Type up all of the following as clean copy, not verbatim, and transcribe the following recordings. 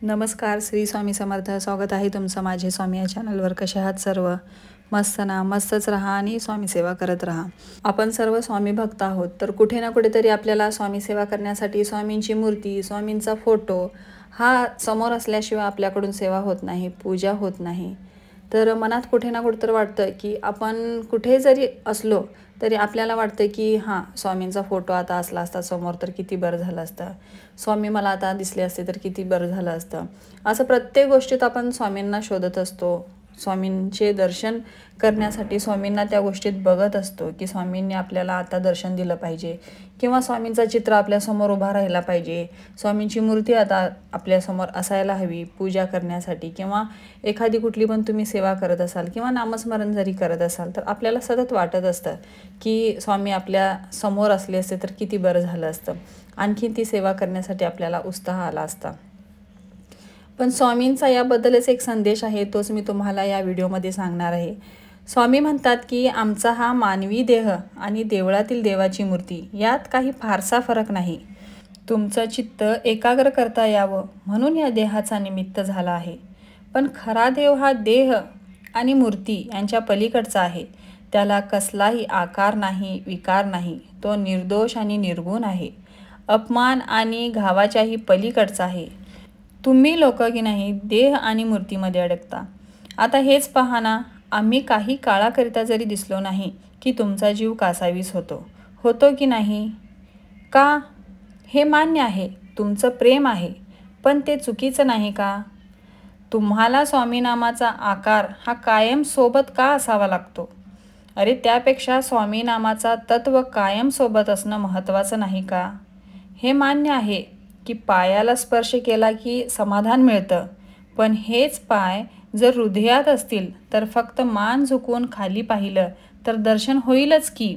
नमस्कार, श्री स्वामी समर्थ. स्वागत आहे तुमचं माझे स्वामी या चॅनलवर. कसे आहात सर्व? मस्त ना? मस्तच राहा आणि स्वामी सेवा करत राहा. आपण सर्व स्वामी भक्त आहोत, तर कुठे ना कुठेतरी आपल्याला स्वामी सेवा करण्यासाठी स्वामींची मूर्ती, स्वामींचा फोटो हा समोर असल्याशिवाय आपल्याकडून सेवा होत नाही, पूजा होत नाही. तर मनात कुठे ना कुठे तर वाटतं की आपण कुठे जरी असलो तरी आपल्याला वाटतं की हां, स्वामींचा फोटो आता असला असता समोर तर किती बरं झालं असतं, स्वामी मला आता दिसले असते तर किती बरं झालं असतं. असं प्रत्येक गोष्टीत आपण स्वामींना शोधत असतो. स्वामींचे दर्शन करण्यासाठी स्वामींना त्या गोष्टीत बघत असतो की स्वामींनी आपल्याला आता दर्शन दिलं पाहिजे, किंवा स्वामींचं चित्र आपल्यासमोर उभा राहिला पाहिजे, स्वामींची मूर्ती आता आपल्यासमोर असायला हवी पूजा करण्यासाठी. किंवा एखादी कुठली पण तुम्ही सेवा करत असाल किंवा नामस्मरण जरी करत असाल तर आपल्याला सतत वाटत असतं की स्वामी आपल्या समोर असले असते तर किती बरं झालं असतं, आणखी ती सेवा करण्यासाठी आपल्याला उत्साह आला असता. पण स्वामींचा याबद्दलच एक संदेश आहे, तोच मी तुम्हाला या व्हिडिओमध्ये सांगणार आहे. स्वामी म्हणतात की आमचा हा मानवी देह आणि देवळातील देवाची मूर्ती यात काही फारसा फरक नाही. तुमचं चित्त एकाग्र करता यावं म्हणून या देहाचा निमित्त झाला आहे. पण खरा देव हा देह आणि मूर्ती यांच्या पलीकडचा आहे. त्याला कसलाही आकार नाही, विकार नाही. तो निर्दोष आणि निर्गुण आहे. अपमान आणि घावाच्याही पलीकडचा आहे. तुम्ही लोक की नाही देह आणि मूर्तीमध्ये अडकता. आता हेच पहा ना, आम्ही काही काळाकरिता जरी दिसलो नाही की तुमचा जीव कासावीस होतो की नाही? का? हे मान्य आहे, तुमचं प्रेम आहे, पण ते चुकीचं नाही का? तुम्हाला स्वामीनामाचा आकार हा कायम सोबत का असावा लागतो? अरे त्यापेक्षा स्वामीनामाचा तत्व कायम सोबत असणं महत्त्वाचं नाही का? हे मान्य आहे की पायाला स्पर्श केला की समाधान मिळतं, पण हेच पाय जर हृदयात असतील तर फक्त मान झुकवून खाली पाहिलं तर दर्शन होईलच की.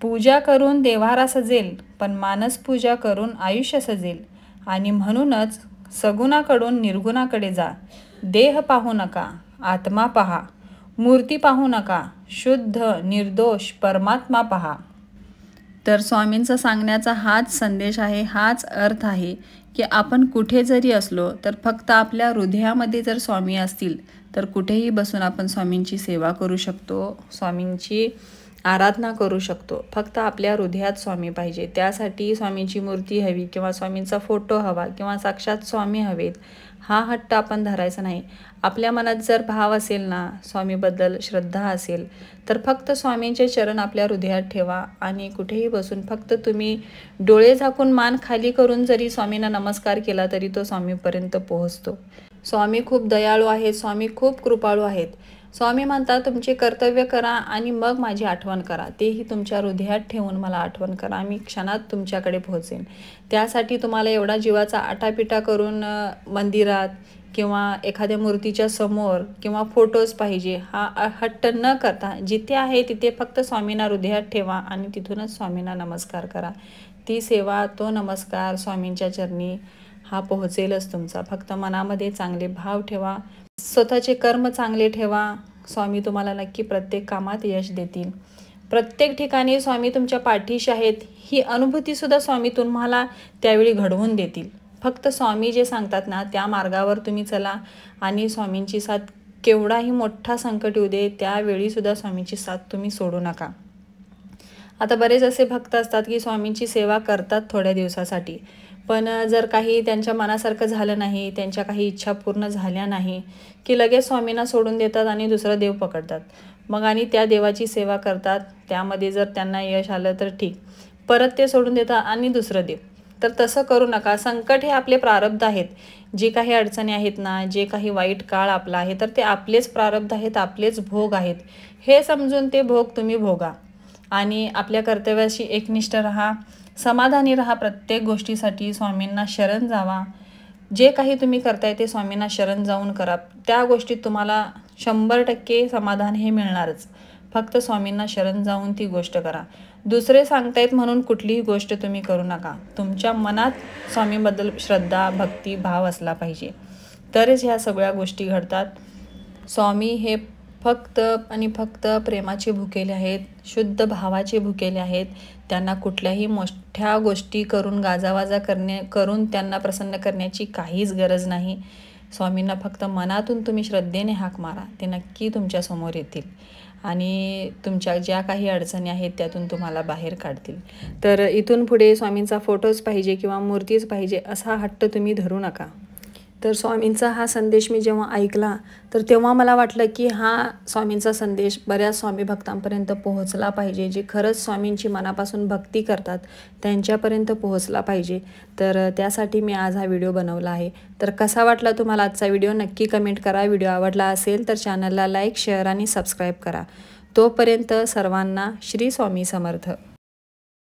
पूजा करून देव्हारा सजेल, पण मानस पूजा करून आयुष्य सजेल. आणि म्हणूनच सगुणाकडून निर्गुणाकडे जा. देह पाहू नका, आत्मा पहा. मूर्ती पाहू नका, शुद्ध निर्दोष परमात्मा पहा. तर स्वामींचा सांगण्याचा हाच संदेश आहे, हाच अर्थ आहे की आपण कुठे जरी असलो तर फक्त आपल्या हृदयामध्ये जर स्वामी असतील तर कुठेही बसून आपण स्वामींची सेवा करू शकतो, स्वामींची आराधना करू शकतो. फक्त आपल्या हृदयात स्वामी पाहिजे. त्यासाठी स्वामींची मूर्ती हवी किंवा स्वामींचा फोटो हवा किंवा साक्षात स्वामी हवेत हा हट्ट आपण धरायचा नाही. आपल्या मनात जर भाव असेल ना, स्वामीबद्दल श्रद्धा असेल तर फक्त स्वामींचे चरण आपल्या हृदयात ठेवा आणि कुठेही बसून फक्त तुम्ही डोळे झाकून मान खाली करून जरी स्वामींना नमस्कार केला तरी तो स्वामीपर्यंत पोहोचतो. स्वामी खूप दयाळू आहेत, स्वामी खूप कृपाळू आहेत. स्वामी म्हणतात तुमचे कर्तव्य करा आणि मग माझी आठवण करा. तेही तुमच्या हृदयात ठेवून मला आठवण करा, मी क्षणात तुमच्याकडे पोहोचेन. त्यासाठी तुम्हाला एवढा जीवाचा आटापिटा करून मंदिरात किंवा एखाद्या मूर्तीच्या समोर किंवा फोटोज पाहिजे हा हट्ट न करता जिथे आहे तिथे फक्त स्वामींना हृदयात ठेवा आणि तिथूनच स्वामींना नमस्कार करा. ती सेवा, तो नमस्कार स्वामींच्या चरणी हा पोहोचेलच तुमचा. फक्त मनामध्ये चांगले भाव ठेवा, स्वतःचे कर्म चांगले ठेवा. स्वामी तुम्हाला नक्की प्रत्येक कामात यश देतील. प्रत्येक ठिकाणी स्वामी तुमच्या पाठीशी आहेत ही अनुभूतीसुद्धा स्वामी तुम्हाला त्यावेळी घडवून देतील. फक्त स्वामी जे सांगतात ना त्या मार्गावर तुम्ही चला आणि स्वामींची साथ केवढाही मोठा संकट येऊ दे त्यावेळीसुद्धा स्वामींची साथ तुम्ही सोडू नका. आता बरेच असे भक्त असतात की स्वामींची सेवा करतात थोड्या दिवसासाठी, पण जर काही त्यांच्या मनासारखं झालं नाही, त्यांच्या काही इच्छा पूर्ण झाल्या नाही की लगेच स्वामींना सोडून देतात आणि दुसरं देव पकडतात. मग आणि त्या देवाची सेवा करतात, त्यामध्ये जर त्यांना यश आलं तर ठीक, परत ते सोडून देतात आणि दुसरं देव. तर तसं करू नका. संकट हे आपले प्रारब्ध आहेत. जे काही अडचणी आहेत ना, जे काही वाईट काळ आपला आहे तर ते आपलेच प्रारब्ध आहेत, आपलेच भोग आहेत. हे समजून ते भोग तुम्ही भोगा आणि आपल्या कर्तव्याशी एकनिष्ठ राहा, समाधानी राहा. प्रत्येक गोष्टीसाठी स्वामींना शरण जावा. जे काही तुम्ही करताय ते स्वामींना शरण जाऊन करा. त्या गोष्टीत तुम्हाला 100% समाधान हे मिळणारच. फक्त स्वामींना शरण जाऊन ती गोष्ट करा. दुसरे सांगतायत म्हणून कुठलीही गोष्ट तुम्ही करू नका. तुमच्या मनात स्वामींबद्दल श्रद्धा, भक्ती, भाव असला पाहिजे, तरच ह्या सगळ्या गोष्टी घडतात. स्वामी हे फक्त आणि फक्त प्रेमाचे भुकेले आहेत, शुद्ध भावाचे भुकेले आहेत. त्यांना कुठल्याही मोठ्या गोष्टी करून गाजावाजा करून त्यांना प्रसन्न करण्याची काहीच गरज नाही. स्वामींना फक्त मनातून तुम्ही श्रद्धेने हाक मारा, ते नक्की तुमच्यासमोर येतील आणि तुमच्या ज्या काही अडचणी आहेत त्यातून तुम्हाला बाहेर काढतील. तर इथून पुढे स्वामींचा फोटोच पाहिजे किंवा मूर्तीच पाहिजे असा हट्ट तुम्ही धरू नका. तर स्वामींचा हा संदेश मी जेव्हा ऐकला तर तेव्हा मला वाटलं की हा स्वामींचा संदेश बऱ्याच स्वामी भक्तांपर्यंत पोहोचला पाहिजे. जे खरंच स्वामींची मनापासून भक्ती करतात त्यांच्यापर्यंत पोहोचला पाहिजे. तर त्यासाठी मी आज हा व्हिडिओ बनवला आहे. तर कसा वाटला तुम्हाला आजचा व्हिडिओ नक्की कमेंट करा. व्हिडिओ आवडला असेल तर चॅनलला लाईक, शेअर आणि सबस्क्राईब करा. तोपर्यंत सर्वांना श्री स्वामी समर्थ.